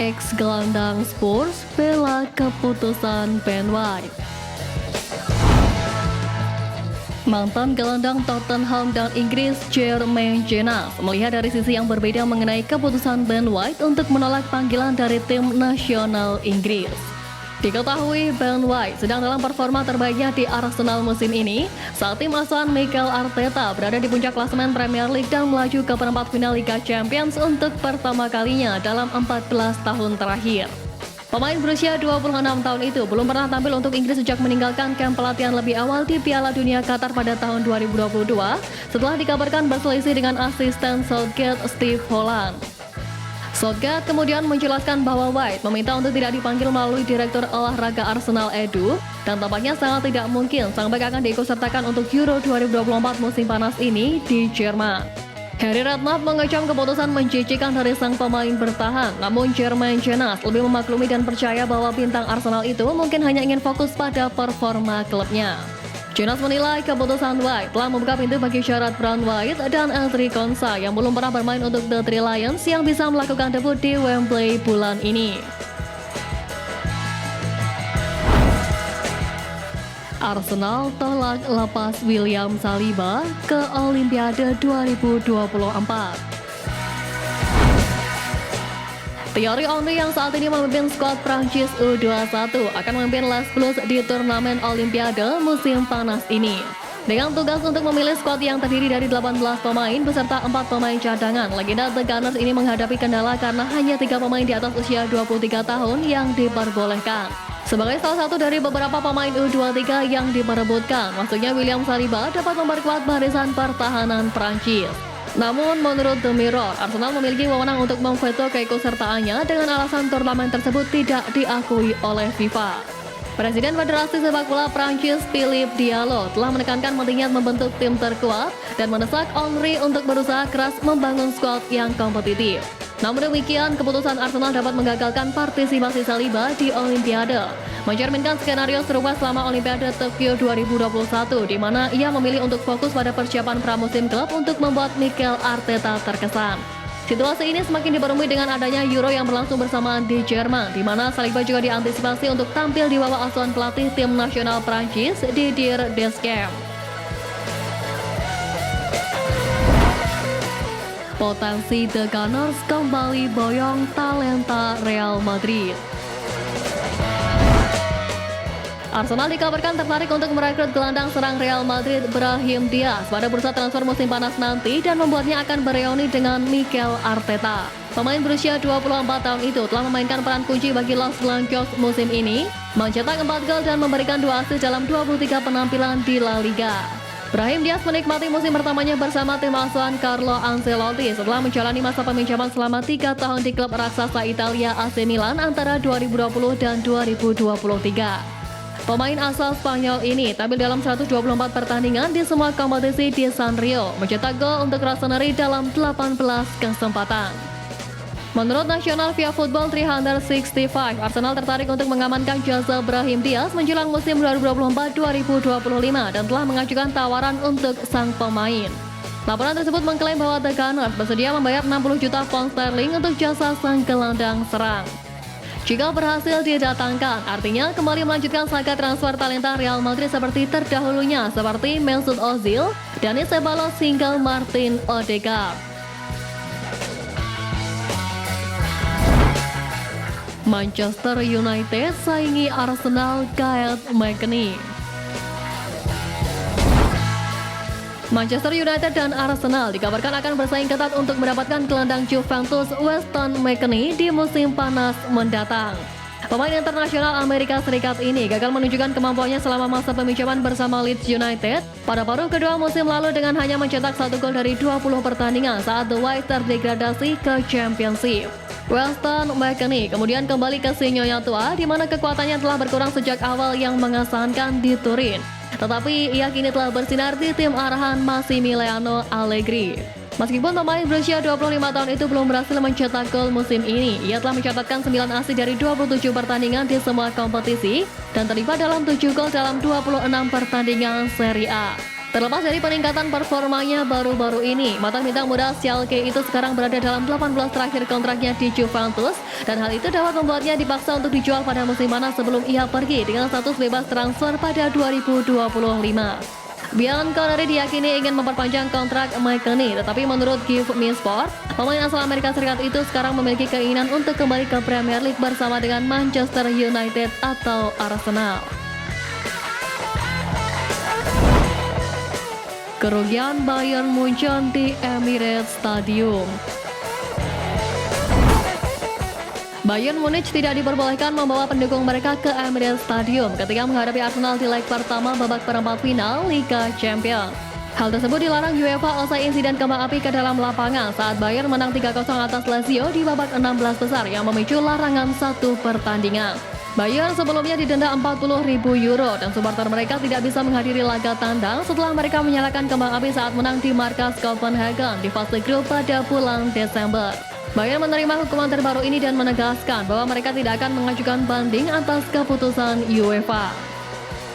Ex-gelandang Spurs bela keputusan Ben White. Mantan gelandang Tottenham dan Inggris Jermaine Jenas melihat dari sisi yang berbeda mengenai keputusan Ben White untuk menolak panggilan dari tim nasional Inggris. Diketahui Ben White sedang dalam performa terbaiknya di Arsenal musim ini saat tim asuhan Mikel Arteta berada di puncak klasemen Premier League dan melaju ke perempat final Liga Champions untuk pertama kalinya dalam 14 tahun terakhir. Pemain berusia 26 tahun itu belum pernah tampil untuk Inggris sejak meninggalkan kamp pelatihan lebih awal di Piala Dunia Qatar pada tahun 2022 setelah dikabarkan berselisih dengan asisten Southgate Steve Holland. Southgate kemudian menjelaskan bahwa White meminta untuk tidak dipanggil melalui Direktur Olahraga Arsenal Edu dan tampaknya sangat tidak mungkin sang bek akan diikutsertakan untuk Euro 2024 musim panas ini di Jerman. Harry Redknapp mengecam keputusan menjijikan dari sang pemain bertahan, namun Jermaine Jenas lebih memaklumi dan percaya bahwa bintang Arsenal itu mungkin hanya ingin fokus pada performa klubnya. Jenas menilai keputusan White telah membuka pintu bagi syarat Brown White dan Ezri Konsa yang belum pernah bermain untuk The Three Lions yang bisa melakukan debut di Wembley bulan ini. Arsenal tolak lepas William Saliba ke Olimpiade 2024. Thierry Henry yang saat ini memimpin skuad Prancis U21 akan memimpin Les Bleus di turnamen Olimpiade musim panas ini. Dengan tugas untuk memilih skuad yang terdiri dari 18 pemain beserta 4 pemain cadangan, legenda The Gunners ini menghadapi kendala karena hanya 3 pemain di atas usia 23 tahun yang diperbolehkan. Sebagai salah satu dari beberapa pemain U23 yang diperebutkan, maksudnya William Saliba dapat memperkuat barisan pertahanan Prancis. Namun menurut The Mirror, Arsenal memiliki wewenang untuk memveto keikutsertaannya dengan alasan turnamen tersebut tidak diakui oleh FIFA. Presiden Federasi Sepak Bola Prancis Philippe Diallo telah menekankan pentingnya membentuk tim terkuat dan mendesak Henry untuk berusaha keras membangun skuad yang kompetitif. Namun demikian, keputusan Arsenal dapat menggagalkan partisipasi Saliba di Olimpiade, mencerminkan skenario serupa selama Olimpiade Tokyo 2021, di mana ia memilih untuk fokus pada persiapan pramusim klub untuk membuat Mikel Arteta terkesan. Situasi ini semakin diperumit dengan adanya Euro yang berlangsung bersamaan di Jerman, di mana Saliba juga diantisipasi untuk tampil di bawah asuhan pelatih tim nasional Prancis Didier Deschamps. Potensi The Gunners kembali boyong talenta Real Madrid. Arsenal dikabarkan tertarik untuk merekrut gelandang serang Real Madrid Brahim Diaz pada bursa transfer musim panas nanti dan membuatnya akan bereuni dengan Mikel Arteta. Pemain berusia 24 tahun itu telah memainkan peran kunci bagi Los Blancos musim ini, mencetak 4 gol dan memberikan 2 assist dalam 23 penampilan di La Liga. Brahim Diaz menikmati musim pertamanya bersama tim asuhan Carlo Ancelotti setelah menjalani masa peminjaman selama 3 tahun di klub raksasa Italia AC Milan antara 2020 dan 2023. Pemain asal Spanyol ini tampil dalam 124 pertandingan di semua kompetisi di Sanrio, mencetak gol untuk Rossoneri dalam 18 kesempatan. Menurut National via Football 365, Arsenal tertarik untuk mengamankan jasa Brahim Diaz menjelang musim 2024-2025 dan telah mengajukan tawaran untuk sang pemain. Laporan tersebut mengklaim bahwa The Gunners bersedia membayar 60 juta pound sterling untuk jasa sang gelandang serang. Jika berhasil didatangkan, artinya kembali melanjutkan saga transfer talenta Real Madrid seperti terdahulunya seperti Mesut Ozil, Dani Ceballos hingga Martin Odegaard. Manchester United saingi Arsenal Kyle McNeil. Manchester United dan Arsenal dikabarkan akan bersaing ketat untuk mendapatkan gelandang Juventus Weston McKennie di musim panas mendatang. Pemain internasional Amerika Serikat ini gagal menunjukkan kemampuannya selama masa peminjaman bersama Leeds United pada paruh kedua musim lalu dengan hanya mencetak 1 gol dari 20 pertandingan saat The Whites terdegradasi ke Championship. Weston McKennie kemudian kembali ke si nyonya tua di mana kekuatannya telah berkurang sejak awal yang mengesankan di Turin. Tetapi ia kini telah bersinar di tim arahan Massimiliano Allegri. Meskipun pemain berusia 25 tahun itu belum berhasil mencetak gol musim ini, ia telah mencatatkan 9 assist dari 27 pertandingan di semua kompetisi dan terlibat dalam 7 gol dalam 26 pertandingan Serie A. Terlepas dari peningkatan performanya baru-baru ini, mantan bintang muda Schalke itu sekarang berada dalam 18 terakhir kontraknya di Juventus, dan hal itu dapat membuatnya dipaksa untuk dijual pada musim panas sebelum ia pergi dengan status bebas transfer pada 2025. Bianconeri diyakini ingin memperpanjang kontrak McKennie, tetapi menurut Give Me Sport, pemain asal Amerika Serikat itu sekarang memiliki keinginan untuk kembali ke Premier League bersama dengan Manchester United atau Arsenal. Kerugian Bayern Munchen di Emirates Stadium. Bayern Munich tidak diperbolehkan membawa pendukung mereka ke Emirates Stadium ketika menghadapi Arsenal di leg pertama babak perempat final Liga Champions. Hal tersebut dilarang UEFA usai insiden kembang api ke dalam lapangan saat Bayern menang 3-0 atas Lazio di babak 16 besar yang memicu larangan satu pertandingan. Bayern sebelumnya didenda 40.000 euro dan supporter mereka tidak bisa menghadiri laga tandang setelah mereka menyalakan kembang api saat menang di markas Copenhagen di fase grup pada bulan Desember. Bayern menerima hukuman terbaru ini dan menegaskan bahwa mereka tidak akan mengajukan banding atas keputusan UEFA.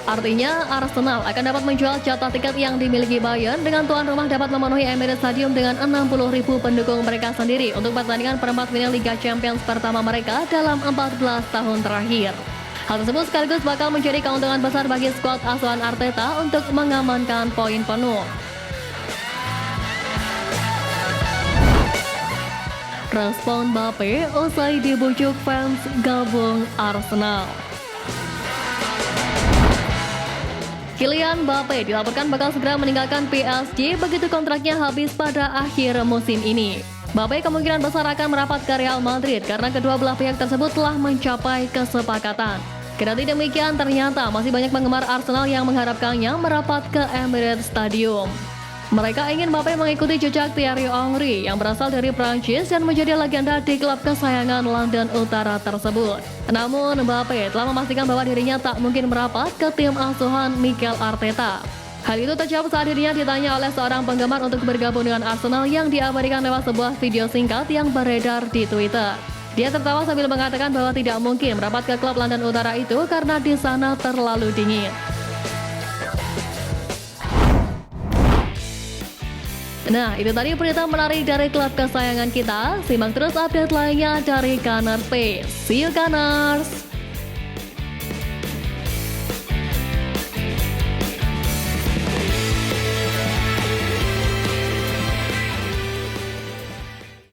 Artinya, Arsenal akan dapat menjual jatah tiket yang dimiliki Bayern dengan tuan rumah dapat memenuhi Emirates Stadium dengan 60.000 pendukung mereka sendiri untuk pertandingan perempat final Liga Champions pertama mereka dalam 14 tahun terakhir. Hal tersebut sekaligus bakal menjadi keuntungan besar bagi skuad asuhan Arteta untuk mengamankan poin penuh. Respon Mbappe usai dibujuk fans gabung Arsenal. Kylian Mbappe dilaporkan bakal segera meninggalkan PSG begitu kontraknya habis pada akhir musim ini. Mbappe kemungkinan besar akan merapat ke Real Madrid karena kedua belah pihak tersebut telah mencapai kesepakatan. Kendati demikian, ternyata masih banyak penggemar Arsenal yang mengharapkannya merapat ke Emirates Stadium. Mereka ingin Mbappe mengikuti jejak Thierry Henry yang berasal dari Prancis dan menjadi legenda di klub kesayangan London Utara tersebut. Namun Mbappe telah memastikan bahwa dirinya tak mungkin merapat ke tim asuhan Mikel Arteta. Hal itu terjawab saat dirinya ditanya oleh seorang penggemar untuk bergabung dengan Arsenal yang diabadikan lewat sebuah video singkat yang beredar di Twitter. Dia tertawa sambil mengatakan bahwa tidak mungkin merapat ke klub London Utara itu karena di sana terlalu dingin. Nah, itu tadi berita menarik dari klub kesayangan kita. Simak terus update lainnya dari Gunners Space. See you Gunners!